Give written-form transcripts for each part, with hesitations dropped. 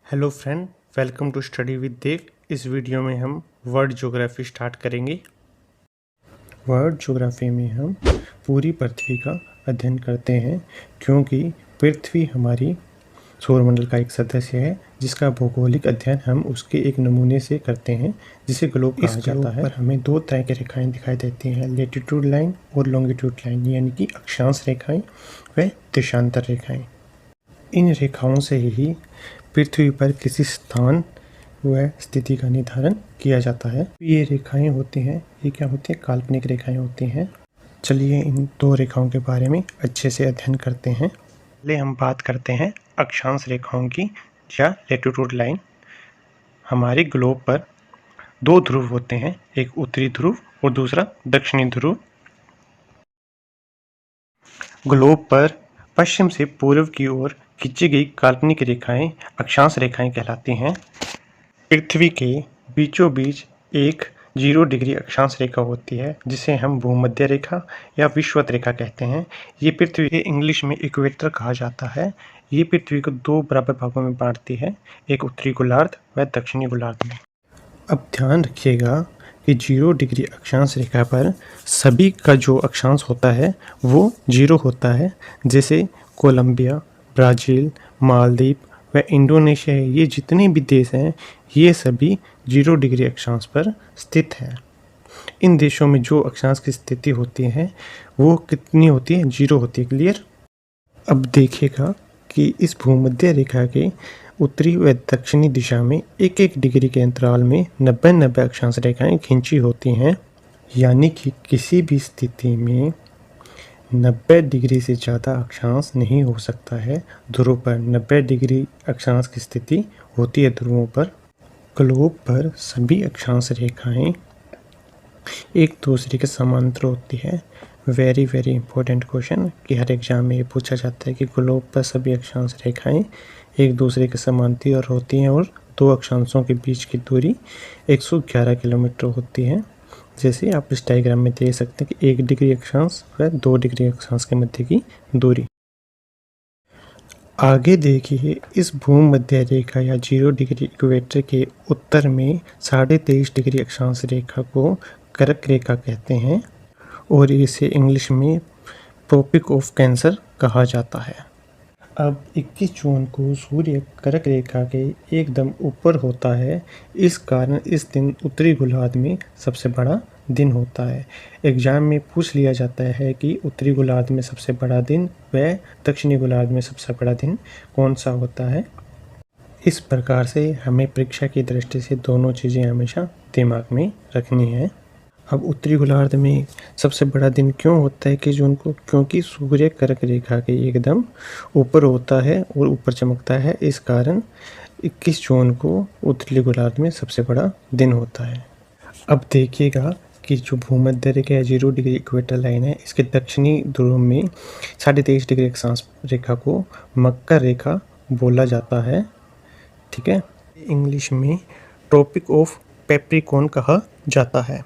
Hello friend, welcome to study with Dev. इस video में हम वर्ल्ड ज्योग्राफी स्टार्ट करेंगे। वर्ल्ड ज्योग्राफी में हम पूरी पृथ्वी का अध्ययन करते हैं, क्योंकि पृथ्वी हमारी सौरमंडल का एक सदस्य है जिसका भौगोलिक अध्ययन हम उसके एक नमूने से करते हैं जिसे ग्लोब कहा जाता है। पर हमें दो तरह की रेखाएं दिखाई देती हैं, लेटीट्यूड लाइन और लॉन्गिट्यूड लाइन, यानी कि अक्षांश रेखाएं व देशांतर रेखाएं। इन रेखाओं से ही पृथ्वी पर किसी स्थान व स्थिति का निर्धारण किया जाता है। ये रेखाएं होती हैं, ये क्या होती हैं? काल्पनिक रेखाएं होती हैं। चलिए इन दो रेखाओं के बारे में अच्छे से अध्ययन करते हैं। पहले हम बात करते हैं अक्षांश रेखाओं की या लैटिट्यूड लाइन। हमारे ग्लोब पर दो ध्रुव होते हैं, एक उत्तरी ध्रुव और दूसरा दक्षिणी ध्रुव। ग्लोब पर पश्चिम से पूर्व की ओर खींची गई काल्पनिक रेखाएं अक्षांश रेखाएं कहलाती हैं। पृथ्वी के बीचों बीच एक 0 डिग्री अक्षांश रेखा होती है जिसे हम भूमध्य रेखा या विषुवत रेखा कहते हैं। ये पृथ्वी के इंग्लिश में इक्वेटर कहा जाता है। ये पृथ्वी को दो बराबर भागों में बांटती है, एक उत्तरी गोलार्ध व दक्षिणी गोलार्ध में। अब ध्यान रखिएगा कि 0 डिग्री अक्षांश रेखा पर सभी का जो अक्षांश होता है वो 0 होता है। जैसे कोलंबिया, ब्राज़ील, मालदीव व इंडोनेशिया, ये जितने भी देश हैं ये सभी 0 डिग्री अक्षांश पर स्थित हैं। इन देशों में जो अक्षांश की स्थिति होती है वो कितनी होती है? 0 होती है। क्लियर? अब देखिएगा कि इस भूमध्य रेखा के उत्तरी व दक्षिणी दिशा में एक एक डिग्री के अंतराल में 90-90 अक्षांश रेखाएं खींची होती हैं, यानी कि किसी भी स्थिति में 90 डिग्री से ज़्यादा अक्षांश नहीं हो सकता है। ध्रुव पर 90 डिग्री अक्षांश की स्थिति होती है ध्रुवों पर। ग्लोब पर सभी अक्षांश रेखाएं एक दूसरे के समांतर होती है। वेरी वेरी इंपॉर्टेंट क्वेश्चन कि हर एग्जाम में ये पूछा जाता है कि ग्लोब पर सभी अक्षांश रेखाएं एक दूसरे के समांतर होती हैं और दो अक्षांशों के बीच की दूरी 111 किलोमीटर होती है। जैसे आप इस डायग्राम में देख सकते हैं कि 1 डिग्री अक्षांश व 2 डिग्री अक्षांश के मध्य की दूरी। आगे देखिए, इस भूमध्य रेखा या 0 डिग्री इक्वेटर के उत्तर में 23.5 डिग्री अक्षांश रेखा को कर्क रेखा कहते हैं और इसे इंग्लिश में ट्रॉपिक ऑफ कैंसर कहा जाता है। अब 21 जून को सूर्य कर्क रेखा के एकदम ऊपर होता है, इस कारण इस दिन उत्तरी गोलार्ध में सबसे बड़ा दिन होता है। एग्जाम में पूछ लिया जाता है कि उत्तरी गोलार्ध में सबसे बड़ा दिन व दक्षिणी गोलार्ध में सबसे बड़ा दिन कौन सा होता है। इस प्रकार से हमें परीक्षा की दृष्टि से दोनों चीज़ें हमेशा दिमाग में रखनी है। अब उत्तरी गोलार्ध में सबसे बड़ा दिन क्यों होता है कि जून को? क्योंकि सूर्य कर्क रेखा के एकदम ऊपर होता है और ऊपर चमकता है, इस कारण 21 जून को उत्तरी गोलार्ध में सबसे बड़ा दिन होता है। अब देखिएगा कि जो भूमध्य रेखा या 0 डिग्री इक्वेटर लाइन है, इसके दक्षिणी ध्रुव में 23.5 डिग्री अक्षांश रेखा को मकर रेखा बोला जाता है। ठीक है, इंग्लिश में ट्रॉपिक ऑफ कैप्रिकॉर्न कहा जाता है।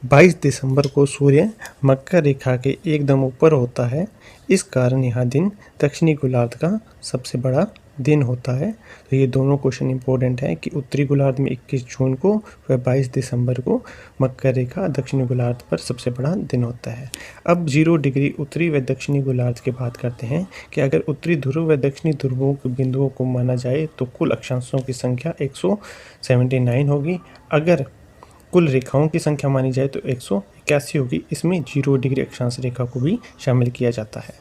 22 दिसंबर को सूर्य मकर रेखा के एकदम ऊपर होता है, इस कारण यह दिन दक्षिणी गोलार्ध का सबसे बड़ा दिन होता है। तो ये दोनों क्वेश्चन इंपॉर्टेंट है कि उत्तरी गोलार्ध में 21 जून को व 22 दिसंबर को मकर रेखा दक्षिणी गोलार्ध पर सबसे बड़ा दिन होता है। अब 0 डिग्री उत्तरी व दक्षिणी गोलार्ध की बात करते हैं कि अगर उत्तरी ध्रुव व दक्षिणी ध्रुवों के बिंदुओं को माना जाए तो कुल अक्षांशों की संख्या 179 होगी। अगर कुल रेखाओं की संख्या मानी जाए तो 181 होगी। इसमें 0 डिग्री अक्षांश रेखा को भी शामिल किया जाता है।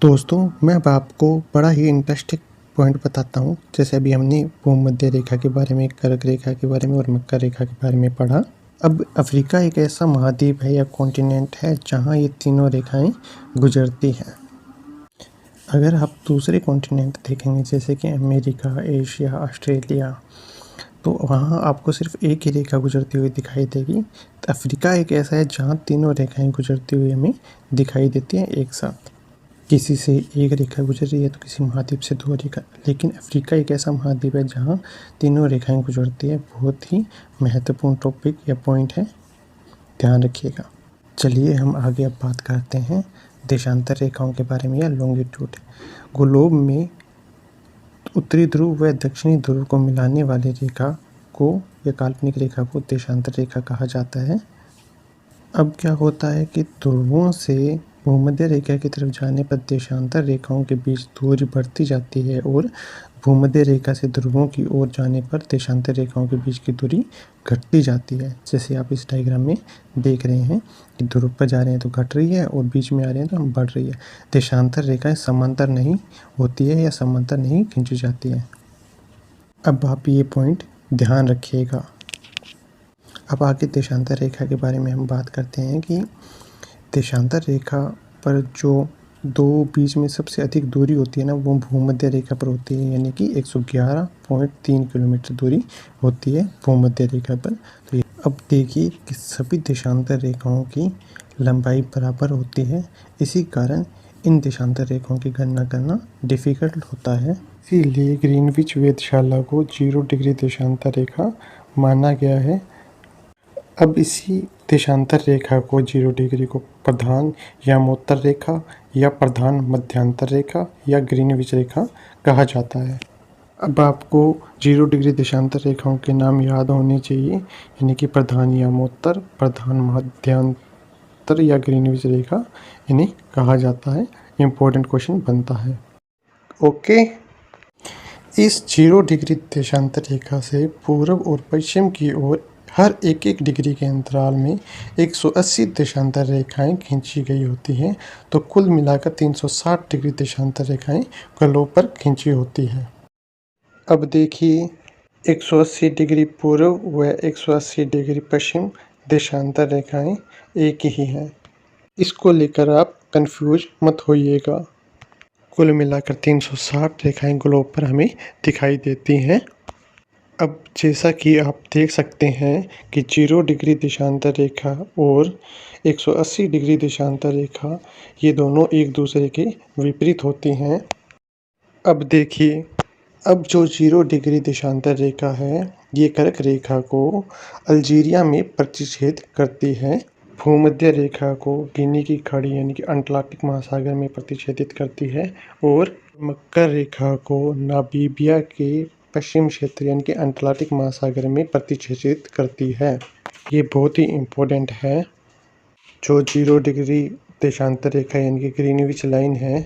दोस्तों, मैं अब आपको बड़ा ही इंटरेस्टिंग पॉइंट बताता हूँ। जैसे अभी हमने भूमध्य रेखा के बारे में, कर्क रेखा के बारे में और मकर रेखा के बारे में पढ़ा। अब अफ्रीका एक ऐसा महाद्वीप है या कॉन्टिनेंट है जहाँ ये तीनों रेखाएं गुजरती हैं। अगर आप दूसरे कॉन्टिनेंट देखेंगे जैसे कि अमेरिका, एशिया, ऑस्ट्रेलिया, तो वहाँ आपको सिर्फ एक ही रेखा गुजरती हुई दिखाई देगी। तो अफ्रीका एक ऐसा है जहाँ तीनों रेखाएं गुजरती हुई हमें दिखाई देती हैं एक साथ। किसी से एक रेखा गुजर रही है तो किसी महाद्वीप से 2 रेखा, लेकिन अफ्रीका एक ऐसा महाद्वीप है जहाँ तीनों रेखाएं गुजरती है। बहुत ही महत्वपूर्ण टॉपिक या पॉइंट है, ध्यान रखिएगा। चलिए हम आगे अब बात करते हैं देशांतर रेखाओं के बारे में या लॉन्गिट्यूड। ग्लोब में उत्तरी ध्रुव व दक्षिणी ध्रुव को मिलाने वाली रेखा को या काल्पनिक रेखा को देशांतर रेखा कहा जाता है। अब क्या होता है कि ध्रुवों से भूमध्य रेखा की तरफ जाने पर देशांतर रेखाओं के बीच दूरी बढ़ती जाती है और भूमध्य रेखा से ध्रुवों की ओर जाने पर देशांतर रेखाओं के बीच की दूरी घटती जाती है। जैसे आप इस डायग्राम में देख रहे हैं कि ध्रुव पर जा रहे हैं तो घट रही है और बीच में आ रहे हैं तो हम बढ़ रही है। देशांतर रेखाएं समांतर नहीं होती है या समांतर नहीं खींची जाती है। अब आप ये पॉइंट ध्यान रखिएगा। अब आगे देशांतर रेखा के बारे में हम बात करते हैं कि देशांतर रेखा पर जो दो बीच में सबसे अधिक दूरी होती है ना, वो भूमध्य रेखा पर होती है, यानी कि 111.3 किलोमीटर दूरी होती है भूमध्य रेखा पर। तो अब देखिए कि सभी देशांतर रेखाओं की लंबाई बराबर होती है, इसी कारण इन देशांतर रेखाओं की गणना करना डिफ़िकल्ट होता है। इसीलिए ग्रीनविच वेधशाला को 0 डिग्री देशांतर रेखा माना गया है। अब इसी देशांतर रेखा को 0 डिग्री को प्रधान यामोत्तर रेखा या प्रधान मध्यांतर रेखा या ग्रीनविच रेखा कहा जाता है। अब आपको 0 डिग्री देशांतर रेखाओं के नाम याद होने चाहिए, यानी कि प्रधान यामोत्तर, प्रधान मध्यांतर या ग्रीनविच रेखा इन्हें कहा जाता है। इम्पोर्टेंट क्वेश्चन बनता है। ओके, इस 0 डिग्री देशांतर रेखा से पूर्व और पश्चिम की ओर हर एक डिग्री के अंतराल में 180 देशांतर रेखाएं खींची गई होती हैं। तो कुल मिलाकर 360 डिग्री देशांतर रेखाएं गोलों पर खींची होती हैं। अब देखिए 180 डिग्री पूर्व व 180 डिग्री पश्चिम देशांतर रेखाएं एक ही हैं। इसको लेकर आप कंफ्यूज मत होइएगा। कुल मिलाकर 360 रेखाएं गोलों पर हमें दिखाई देती हैं। अब जैसा कि आप देख सकते हैं कि 0 डिग्री देशांतर रेखा और 180 डिग्री देशांतर रेखा ये दोनों एक दूसरे के विपरीत होती हैं। अब देखिए, अब जो 0 डिग्री देशांतर रेखा है ये कर्क रेखा को अल्जीरिया में प्रतिच्छेद करती है, भूमध्य रेखा को गिनी की खाड़ी यानी कि अटलांटिक महासागर में प्रतिच्छेदित करती है और मकर रेखा को नामीबिया के पश्चिम क्षेत्र यानी कि अटलांटिक महासागर में प्रतिच्छेदित करती है। ये बहुत ही इम्पोर्टेंट है। जो 0 डिग्री देशांतर रेखा यानी कि ग्रीनविच लाइन है,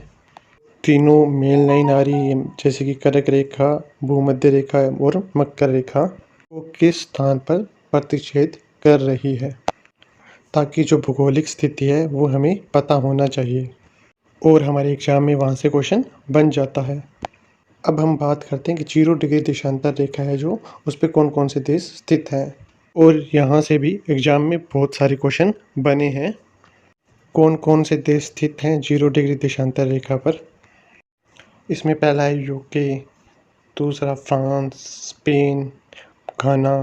तीनों मेन लाइन आ रही है, जैसे कि कर्क रेखा, भूमध्य रेखा और मकर रेखा को किस स्थान पर प्रतिच्छेद कर रही है, ताकि जो भौगोलिक स्थिति है वो हमें पता होना चाहिए और हमारे एग्जाम में वहाँ से क्वेश्चन बन जाता है। अब हम बात करते हैं कि 0 डिग्री देशांतर रेखा है जो, उस पर कौन कौन से देश स्थित हैं, और यहाँ से भी एग्जाम में बहुत सारे क्वेश्चन बने हैं। कौन कौन से देश स्थित हैं 0 डिग्री देशांतर रेखा पर? इसमें पहला है यूके, दूसरा फ्रांस, स्पेन, घाना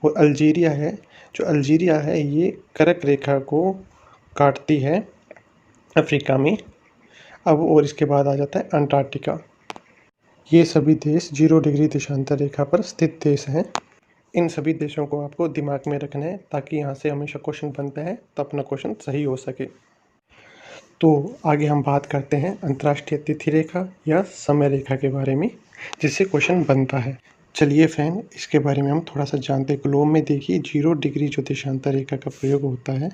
और अल्जीरिया है। जो अल्जीरिया है ये कर्क रेखा को काटती है अफ्रीका में। अब और इसके बाद आ जाता है अंटार्कटिका। ये सभी देश 0 डिग्री देशांतर रेखा पर स्थित देश हैं। इन सभी देशों को आपको दिमाग में रखना है ताकि यहाँ से हमेशा क्वेश्चन बनता है तो अपना क्वेश्चन सही हो सके। तो आगे हम बात करते हैं अंतर्राष्ट्रीय तिथि रेखा या समय रेखा के बारे में, जिससे क्वेश्चन बनता है। चलिए फ्रेंड, इसके बारे में हम थोड़ा सा जानते हैं। ग्लोब में देखिए 0 डिग्री जो देशांतर रेखा का प्रयोग होता है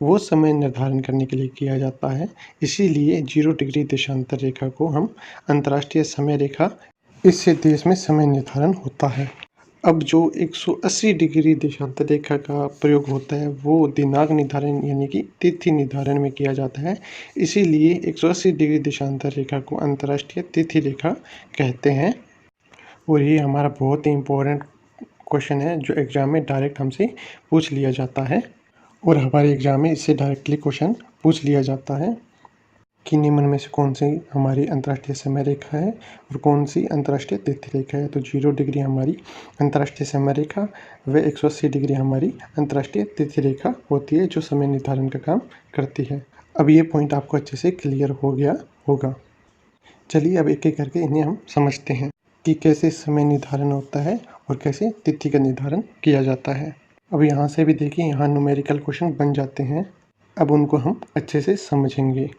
वो समय निर्धारण करने के लिए किया जाता है, इसीलिए 0 डिग्री देशांतर रेखा को हम अंतर्राष्ट्रीय समय रेखा, इससे देश में समय निर्धारण होता है। अब जो 180 डिग्री देशांतर रेखा का प्रयोग होता है वो दिनांक निर्धारण यानी कि तिथि निर्धारण में किया जाता है, इसीलिए 180 डिग्री देशांतर रेखा को अंतर्राष्ट्रीय तिथि रेखा कहते हैं। और ये हमारा बहुत ही इम्पोर्टेंट क्वेश्चन है जो एग्ज़ाम में डायरेक्ट हमसे पूछ लिया जाता है, और हमारे एग्ज़ाम में इससे डायरेक्टली क्वेश्चन पूछ लिया जाता है कि निम्न में से कौन सी हमारी अंतर्राष्ट्रीय समय रेखा है और कौन सी अंतर्राष्ट्रीय तिथि रेखा है। तो 0 डिग्री हमारी अंतर्राष्ट्रीय समय रेखा व 180 डिग्री हमारी अंतर्राष्ट्रीय तिथि रेखा होती है जो समय निर्धारण का काम करती है। अब ये पॉइंट आपको अच्छे से क्लियर हो गया होगा। चलिए अब एक एक करके इन्हें हम समझते हैं कि कैसे समय निर्धारण होता है और कैसे तिथि का निर्धारण किया जाता है। अब यहाँ से भी देखिए, यहाँ न्यूमेरिकल क्वेश्चन बन जाते हैं, अब उनको हम अच्छे से समझेंगे।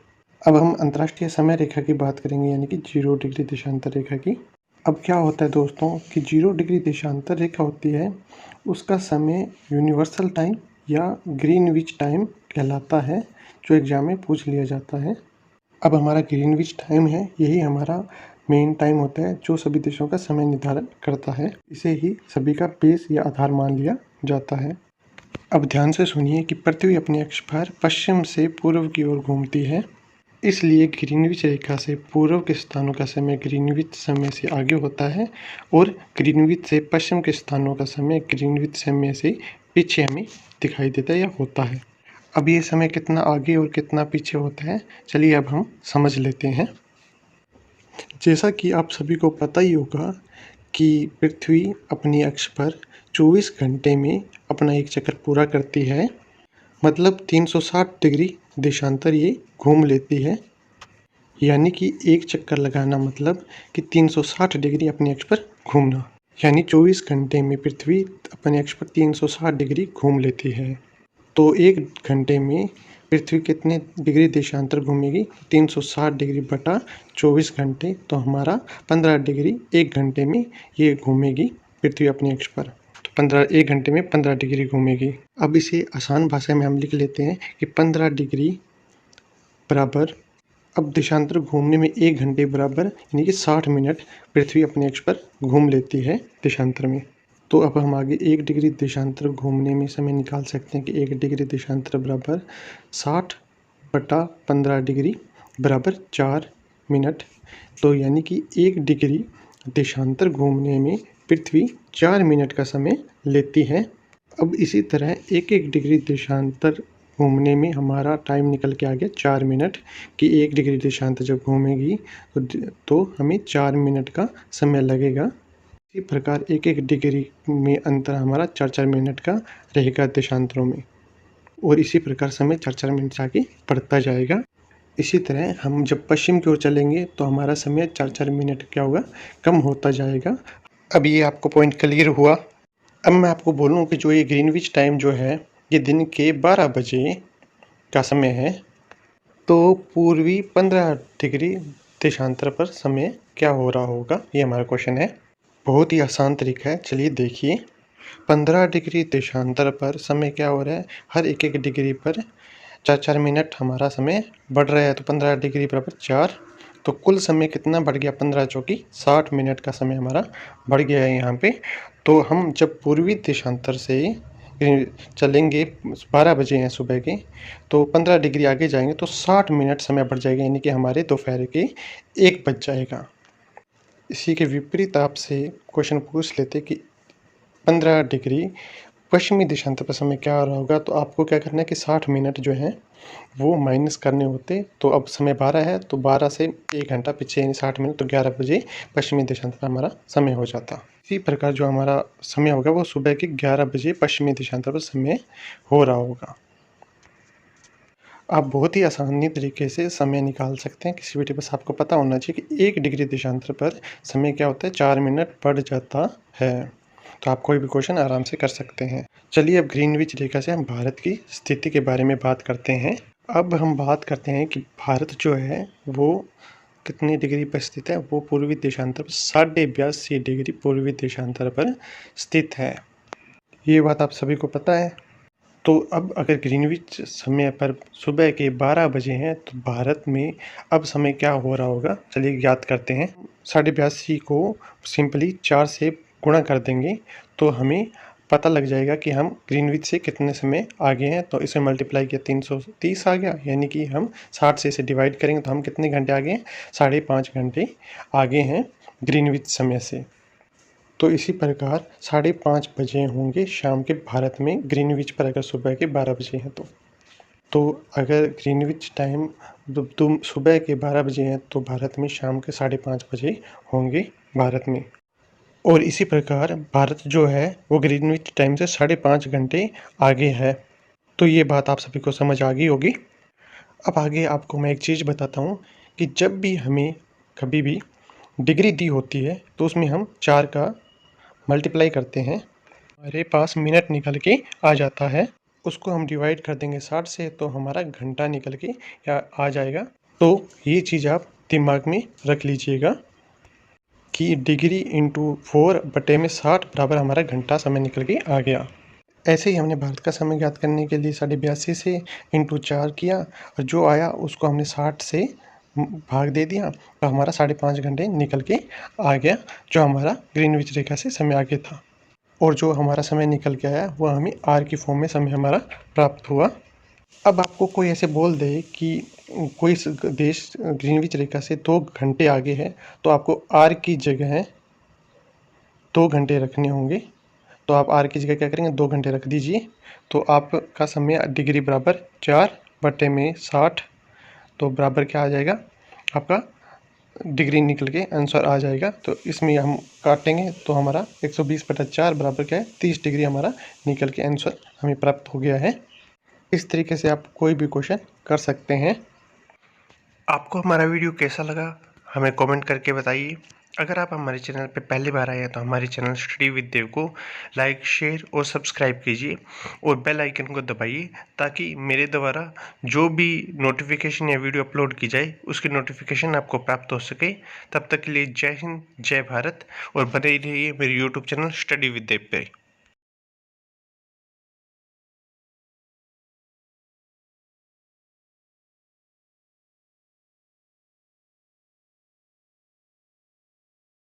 अब हम अंतर्राष्ट्रीय समय रेखा की बात करेंगे यानी कि 0 डिग्री देशांतर रेखा की। अब क्या होता है दोस्तों कि 0 डिग्री देशांतर रेखा होती है, उसका समय यूनिवर्सल टाइम या ग्रीनविच टाइम कहलाता है, जो एग्ज़ाम में पूछ लिया जाता है। अब हमारा ग्रीनविच टाइम है, यही हमारा मेन टाइम होता है जो सभी देशों का समय निर्धारण करता है। इसे ही सभी का बेस या आधार मान लिया जाता है। अब ध्यान से सुनिए कि पृथ्वी अपने अक्ष पर पश्चिम से पूर्व की ओर घूमती है, इसलिए ग्रीनविच रेखा से पूर्व के स्थानों का समय ग्रीनविच समय से आगे होता है और ग्रीनविच से पश्चिम के स्थानों का समय ग्रीनविच समय से पीछे हमें दिखाई देता है या होता है। अब ये समय कितना आगे और कितना पीछे होता है, चलिए अब हम समझ लेते हैं। जैसा कि आप सभी को पता ही होगा कि पृथ्वी अपनी अक्ष पर 24 घंटे में अपना एक चक्कर पूरा करती है, मतलब 360 डिग्री देशांतर ये घूम लेती है। यानी कि एक चक्कर लगाना मतलब कि 360 डिग्री अपने अक्ष पर घूमना, यानी 24 घंटे में पृथ्वी अपने अक्ष पर 360 डिग्री घूम लेती है। तो एक घंटे में पृथ्वी कितने डिग्री देशांतर घूमेगी? 360 डिग्री बटा 24 घंटे, तो हमारा 15 डिग्री एक घंटे में ये घूमेगी पृथ्वी अपने अक्ष पर। तो एक घंटे में 15 डिग्री घूमेगी। अब इसे आसान भाषा में हम लिख लेते हैं कि 15 डिग्री बराबर, अब देशांतर घूमने में एक घंटे बराबर यानी कि 60 मिनट पृथ्वी अपने अक्ष पर घूम लेती है देशांतर में। तो अब हम आगे 1 डिग्री देशांतर घूमने में समय निकाल सकते हैं कि 1 डिग्री देशांतर बराबर 60 बटा 15 डिग्री बराबर 4 मिनट। तो यानी कि 1 डिग्री देशांतर घूमने में पृथ्वी 4 मिनट का समय लेती है। अब इसी तरह 1-1 डिग्री देशांतर घूमने में हमारा टाइम निकल के आ गया 4 मिनट, कि 1 डिग्री देशांतर जब घूमेगी तो हमें 4 मिनट का समय लगेगा। इसी प्रकार 1-1 डिग्री में अंतर हमारा 4-4 मिनट का रहेगा देशांतरों में, और इसी प्रकार समय 4-4 मिनट से आगे बढ़ता जाएगा। इसी तरह हम जब पश्चिम की ओर चलेंगे तो हमारा समय 4-4 मिनट क्या होगा, कम होता जाएगा। अब ये आपको पॉइंट क्लियर हुआ। अब मैं आपको बोलूँ कि जो ये ग्रीनविच टाइम जो है, ये दिन के 12 बजे का समय है। तो पूर्वी 15 डिग्री देशांतर पर समय क्या हो रहा होगा, ये हमारा क्वेश्चन है। बहुत ही आसान तरीका है, चलिए देखिए। 15 डिग्री देशांतर पर समय क्या हो रहा है, हर 1-1 डिग्री पर 4-4 मिनट हमारा समय बढ़ रहा है। तो 15 डिग्री बराबर 4, तो कुल समय कितना बढ़ गया, 15 चौकी 60 मिनट का समय हमारा बढ़ गया है यहाँ पे। तो हम जब पूर्वी देशांतर से चलेंगे, 12 बजे हैं सुबह के, तो 15 डिग्री आगे जाएंगे तो 60 मिनट समय बढ़ जाएगा, यानी कि हमारे दोपहर के 1 बज जाएगा। इसी के विपरीत आपसे क्वेश्चन पूछ लेते कि 15 डिग्री पश्चिमी देशांतर पर समय क्या हो रहा होगा, तो आपको क्या करना है कि 60 मिनट जो हैं वो माइनस करने होते। तो अब समय 12 है, तो 12 से 1 घंटा पीछे यानी 60 मिनट, तो 11 बजे पश्चिमी देशांतर पर हमारा समय हो जाता। इसी प्रकार जो हमारा समय होगा वो सुबह के 11 बजे पश्चिमी देशांतर पर समय हो रहा होगा। आप बहुत ही आसानी तरीके से समय निकाल सकते हैं किसी भी, बस आपको पता होना चाहिए कि 1 डिग्री देशांतर पर समय क्या होता है, 4 मिनट बढ़ जाता है। तो आप कोई भी क्वेश्चन आराम से कर सकते हैं। चलिए अब ग्रीनविच रेखा से हम भारत की स्थिति के बारे में बात करते हैं। अब हम बात करते हैं कि भारत जो है वो कितनी डिग्री पर स्थित है। वो पूर्वी देशांतर पर 82.5 डिग्री पूर्वी देशांतर पर स्थित है। ये बात आप सभी को पता है। तो अब अगर ग्रीनविच समय पर सुबह के 12 बजे हैं तो भारत में अब समय क्या हो रहा होगा, चलिए याद करते हैं। 82.5 को सिंपली 4 से गुणा कर देंगे तो हमें पता लग जाएगा कि हम ग्रीनविच से कितने समय आगे हैं। तो इसे मल्टीप्लाई किया 330 आ गया, यानी कि हम 60 से इसे डिवाइड करेंगे तो हम कितने घंटे आगे हैं, 5.5 घंटे आगे हैं ग्रीनविच समय से। तो इसी प्रकार 5:30 बजे होंगे शाम के भारत में ग्रीनविच पर, अगर सुबह के 12 बजे हैं तो अगर ग्रीनविच टाइम तुम सुबह के 12 बजे हैं तो भारत में शाम के 5:30 बजे होंगे भारत में। और इसी प्रकार भारत जो है वो ग्रीनविच टाइम से 5.5 घंटे आगे है। तो ये बात आप सभी को समझ आ गई होगी। अब आगे आपको मैं एक चीज़ बताता हूँ कि जब भी हमें कभी भी डिग्री दी होती है तो उसमें हम 4 का मल्टीप्लाई करते हैं, हमारे पास मिनट निकल के आ जाता है। उसको हम डिवाइड कर देंगे 60 से तो हमारा घंटा निकल के या आ जाएगा। तो ये चीज़ आप दिमाग में रख लीजिएगा कि डिग्री इंटू 4/60 बराबर हमारा घंटा समय निकल के आ गया। ऐसे ही हमने भारत का समय ज्ञात करने के लिए 82.5 से इंटू 4 किया और जो आया उसको हमने 60 से भाग दे दिया तो हमारा 5.5 घंटे निकल के आ गया, जो हमारा ग्रीनविच रेखा से समय आगे था। और जो हमारा समय निकल के आया वह हमें आर की फॉर्म में समय हमारा प्राप्त हुआ। अब आपको कोई ऐसे बोल दे कि कोई देश ग्रीनविच रेखा से 2 घंटे आगे है तो आपको आर की जगह 2 घंटे रखने होंगे। तो आप आर की जगह क्या करेंगे, 2 घंटे रख दीजिए तो आपका समय डिग्री बराबर 4/60 तो बराबर क्या आ जाएगा, आपका डिग्री निकल के आंसर आ जाएगा। तो इसमें हम काटेंगे तो हमारा 120/4 बराबर क्या है, 30 डिग्री हमारा निकल के आंसर हमें प्राप्त हो गया है। इस तरीके से आप कोई भी क्वेश्चन कर सकते हैं। आपको हमारा वीडियो कैसा लगा हमें कमेंट करके बताइए। अगर आप हमारे चैनल पर पहली बार आए हैं तो हमारे चैनल स्टडी विद देव को लाइक, शेयर और सब्सक्राइब कीजिए और बेल आइकन को दबाइए ताकि मेरे द्वारा जो भी नोटिफिकेशन या वीडियो अपलोड की जाए उसकी नोटिफिकेशन आपको प्राप्त हो सके। तब तक के लिए जय हिंद, जय भारत और बने रहिए मेरे यूट्यूब चैनल स्टडी विद देव पे।